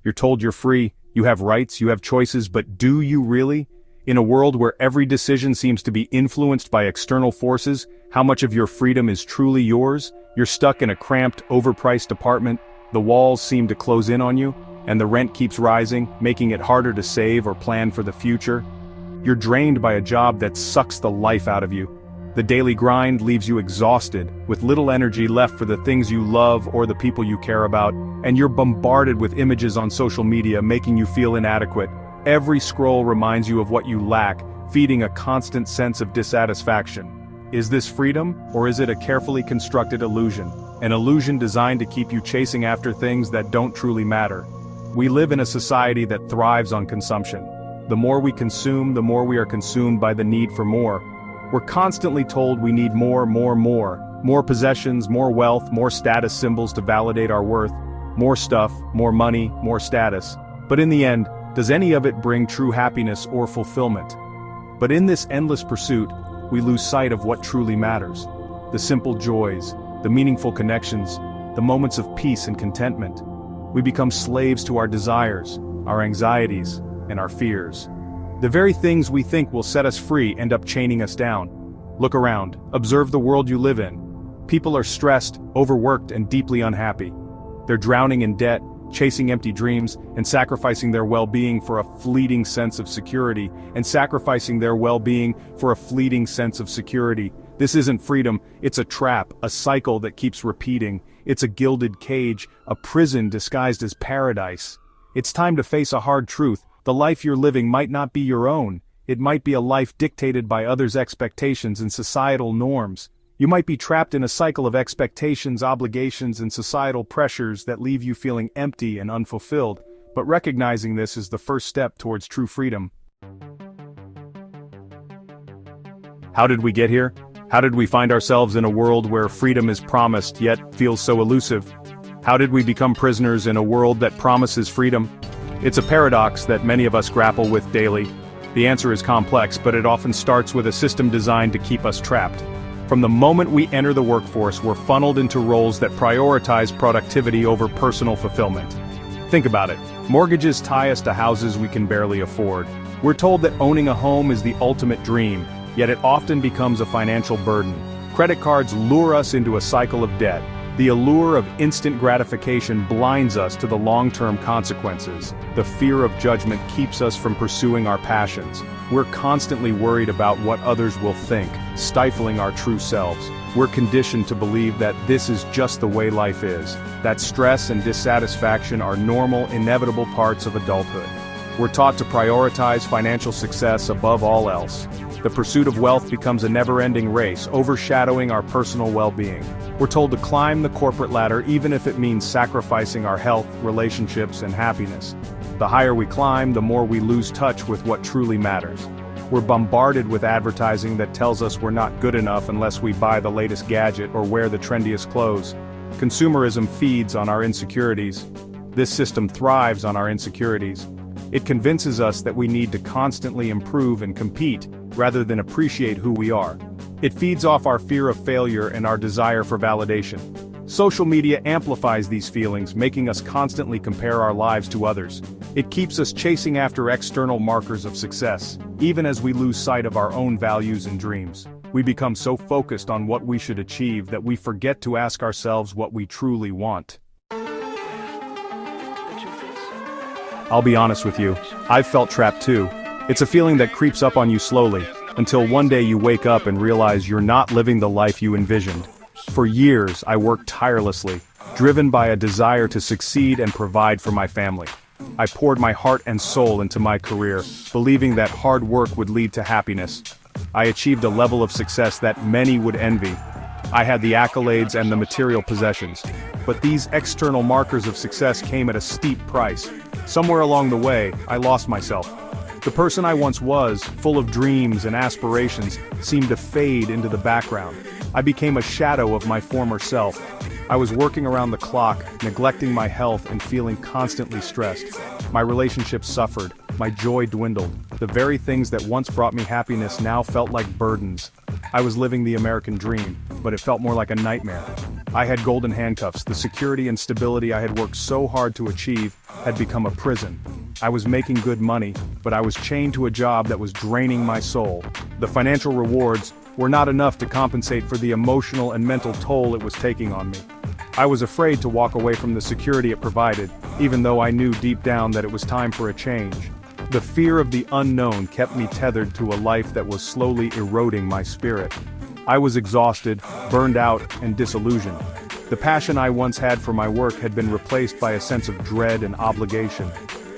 You're told you're free, you have rights, you have choices, but do you really? In a world where every decision seems to be influenced by external forces, how much of your freedom is truly yours? You're stuck in a cramped, overpriced apartment, the walls seem to close in on you, and the rent keeps rising, making it harder to save or plan for the future. You're drained by a job that sucks the life out of you. The daily grind leaves you exhausted, with little energy left for the things you love or the people you care about, and you're bombarded with images on social media making you feel inadequate. Every scroll reminds you of what you lack, feeding a constant sense of dissatisfaction. Is this freedom, or is it a carefully constructed illusion? An illusion designed to keep you chasing after things that don't truly matter. We live in a society that thrives on consumption. The more we consume, the more we are consumed by the need for more. We're constantly told we need more possessions, more wealth, more status symbols to validate our worth, more stuff, more money, more status. But in the end, does any of it bring true happiness or fulfillment? But in this endless pursuit, we lose sight of what truly matters. The simple joys, the meaningful connections, the moments of peace and contentment. We become slaves to our desires, our anxieties, and our fears. The very things we think will set us free end up chaining us down. Look around, observe the world you live in. People are stressed, overworked, and deeply unhappy. They're drowning in debt, chasing empty dreams, and sacrificing their well-being for a fleeting sense of security, This isn't freedom, it's a trap, a cycle that keeps repeating. It's a gilded cage, a prison disguised as paradise. It's time to face a hard truth. The life you're living might not be your own. It might be a life dictated by others' expectations and societal norms. You might be trapped in a cycle of expectations, obligations, and societal pressures that leave you feeling empty and unfulfilled, but recognizing this is the first step towards true freedom. How did we get here? How did we find ourselves in a world where freedom is promised yet feels so elusive? How did we become prisoners in a world that promises freedom? It's a paradox that many of us grapple with daily. The answer is complex, but it often starts with a system designed to keep us trapped. From the moment we enter the workforce, we're funneled into roles that prioritize productivity over personal fulfillment. Think about it. Mortgages tie us to houses we can barely afford. We're told that owning a home is the ultimate dream, yet it often becomes a financial burden. Credit cards lure us into a cycle of debt. The allure of instant gratification blinds us to the long-term consequences. The fear of judgment keeps us from pursuing our passions. We're constantly worried about what others will think, stifling our true selves. We're conditioned to believe that this is just the way life is, that stress and dissatisfaction are normal, inevitable parts of adulthood. We're taught to prioritize financial success above all else. The pursuit of wealth becomes a never-ending race, overshadowing our personal well-being. We're told to climb the corporate ladder even if it means sacrificing our health, relationships, and happiness. The higher we climb, the more we lose touch with what truly matters. We're bombarded with advertising that tells us we're not good enough unless we buy the latest gadget or wear the trendiest clothes. Consumerism feeds on our insecurities. This system thrives on our insecurities. It convinces us that we need to constantly improve and compete, rather than appreciate who we are. It feeds off our fear of failure and our desire for validation. Social media amplifies these feelings, making us constantly compare our lives to others. It keeps us chasing after external markers of success, even as we lose sight of our own values and dreams. We become so focused on what we should achieve that we forget to ask ourselves what we truly want. I'll be honest with you, I've felt trapped too. It's a feeling that creeps up on you slowly, until one day you wake up and realize you're not living the life you envisioned. For years, I worked tirelessly, driven by a desire to succeed and provide for my family. I poured my heart and soul into my career, believing that hard work would lead to happiness. I achieved a level of success that many would envy. I had the accolades and the material possessions. But these external markers of success came at a steep price. Somewhere along the way, I lost myself. The person I once was, full of dreams and aspirations, seemed to fade into the background. I became a shadow of my former self. I was working around the clock, neglecting my health and feeling constantly stressed. My relationships suffered, my joy dwindled. The very things that once brought me happiness now felt like burdens. I was living the American dream, but it felt more like a nightmare. I had golden handcuffs. The security and stability I had worked so hard to achieve had become a prison. I was making good money, but I was chained to a job that was draining my soul. The financial rewards were not enough to compensate for the emotional and mental toll it was taking on me. I was afraid to walk away from the security it provided, even though I knew deep down that it was time for a change. The fear of the unknown kept me tethered to a life that was slowly eroding my spirit. I was exhausted, burned out, and disillusioned. The passion I once had for my work had been replaced by a sense of dread and obligation.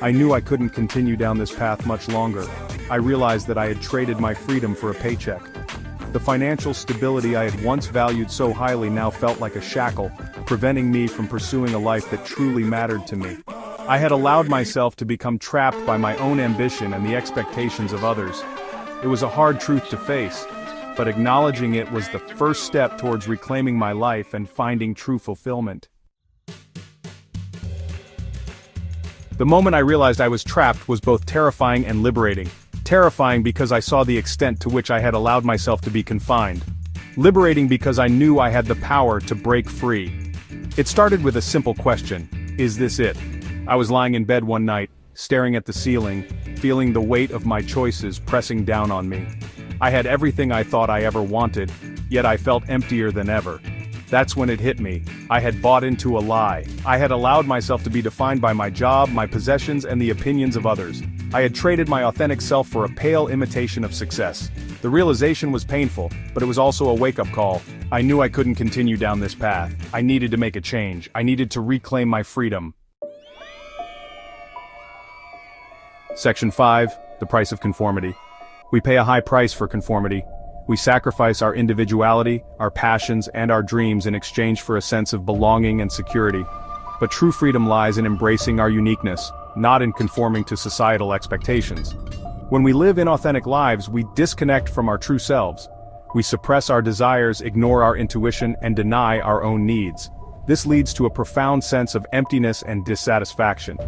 I knew I couldn't continue down this path much longer. I realized that I had traded my freedom for a paycheck. The financial stability I had once valued so highly now felt like a shackle, preventing me from pursuing a life that truly mattered to me. I had allowed myself to become trapped by my own ambition and the expectations of others. It was a hard truth to face, but acknowledging it was the first step towards reclaiming my life and finding true fulfillment. The moment I realized I was trapped was both terrifying and liberating. Terrifying because I saw the extent to which I had allowed myself to be confined. Liberating because I knew I had the power to break free. It started with a simple question: is this it? I was lying in bed one night, staring at the ceiling, feeling the weight of my choices pressing down on me. I had everything I thought I ever wanted, yet I felt emptier than ever. That's when it hit me. I had bought into a lie. I had allowed myself to be defined by my job, my possessions, and the opinions of others. I had traded my authentic self for a pale imitation of success. The realization was painful, but it was also a wake-up call. I knew I couldn't continue down this path. I needed to make a change. I needed to reclaim my freedom. Section 5, the price of conformity. We pay a high price for conformity. We sacrifice our individuality, our passions, and our dreams in exchange for a sense of belonging and security. But true freedom lies in embracing our uniqueness, not in conforming to societal expectations. When we live inauthentic lives, we disconnect from our true selves. We suppress our desires, ignore our intuition, and deny our own needs. This leads to a profound sense of emptiness and dissatisfaction.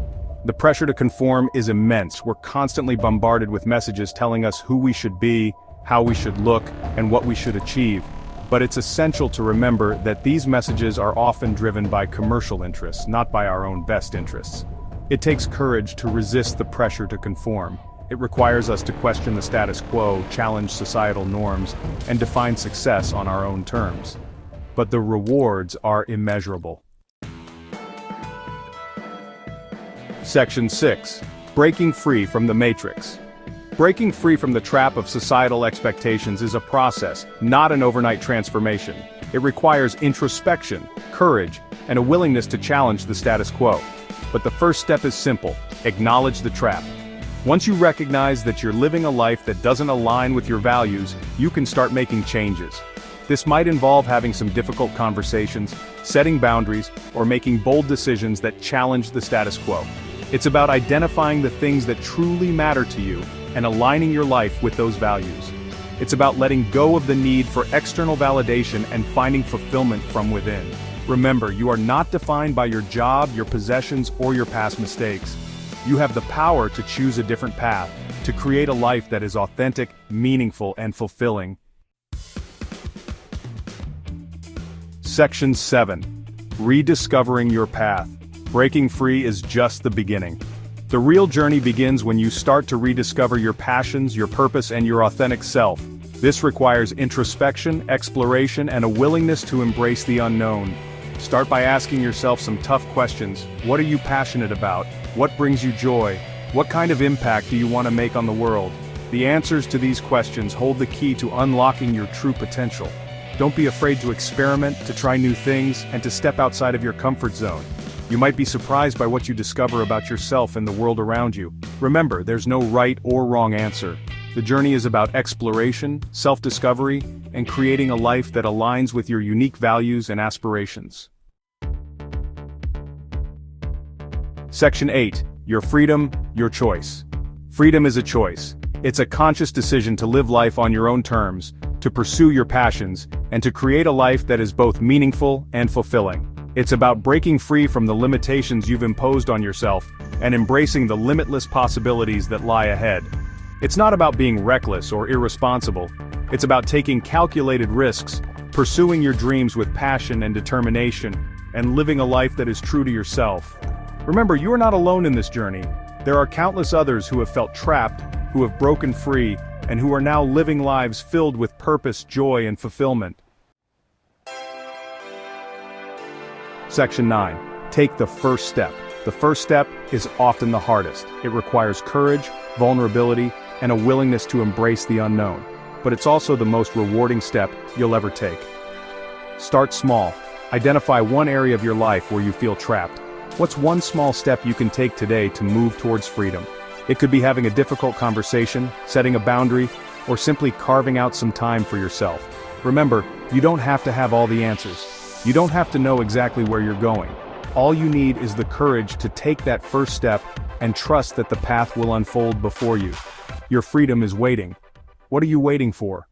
The pressure to conform is immense. We're constantly bombarded with messages telling us who we should be, how we should look, and what we should achieve. But it's essential to remember that these messages are often driven by commercial interests, not by our own best interests. It takes courage to resist the pressure to conform. It requires us to question the status quo, challenge societal norms, and define success on our own terms. But the rewards are immeasurable. Section 6. Breaking free from the matrix. Breaking free from the trap of societal expectations is a process, not an overnight transformation. It requires introspection, courage, and a willingness to challenge the status quo. But the first step is simple: acknowledge the trap. Once you recognize that you're living a life that doesn't align with your values, you can start making changes. This might involve having some difficult conversations, setting boundaries, or making bold decisions that challenge the status quo. It's about identifying the things that truly matter to you and aligning your life with those values. It's about letting go of the need for external validation and finding fulfillment from within. Remember, you are not defined by your job, your possessions, or your past mistakes. You have the power to choose a different path, to create a life that is authentic, meaningful, and fulfilling. Section 7. Rediscovering your path. Breaking free is just the beginning. The real journey begins when you start to rediscover your passions, your purpose, and your authentic self. This requires introspection, exploration, and a willingness to embrace the unknown. Start by asking yourself some tough questions. What are you passionate about? What brings you joy? What kind of impact do you want to make on the world? The answers to these questions hold the key to unlocking your true potential. Don't be afraid to experiment, to try new things, and to step outside of your comfort zone. You might be surprised by what you discover about yourself and the world around you. Remember, there's no right or wrong answer. The journey is about exploration, self-discovery, and creating a life that aligns with your unique values and aspirations. Section 8. Your freedom, your choice. Freedom is a choice. It's a conscious decision to live life on your own terms, to pursue your passions, and to create a life that is both meaningful and fulfilling. It's about breaking free from the limitations you've imposed on yourself and embracing the limitless possibilities that lie ahead. It's not about being reckless or irresponsible. It's about taking calculated risks, pursuing your dreams with passion and determination, and living a life that is true to yourself. Remember, you are not alone in this journey. There are countless others who have felt trapped, who have broken free, and who are now living lives filled with purpose, joy, and fulfillment. Section 9. Take the first step. The first step is often the hardest. It requires courage, vulnerability, and a willingness to embrace the unknown. But it's also the most rewarding step you'll ever take. Start small. Identify one area of your life where you feel trapped. What's one small step you can take today to move towards freedom? It could be having a difficult conversation, setting a boundary, or simply carving out some time for yourself. Remember, you don't have to have all the answers. You don't have to know exactly where you're going. All you need is the courage to take that first step and trust that the path will unfold before you. Your freedom is waiting. What are you waiting for?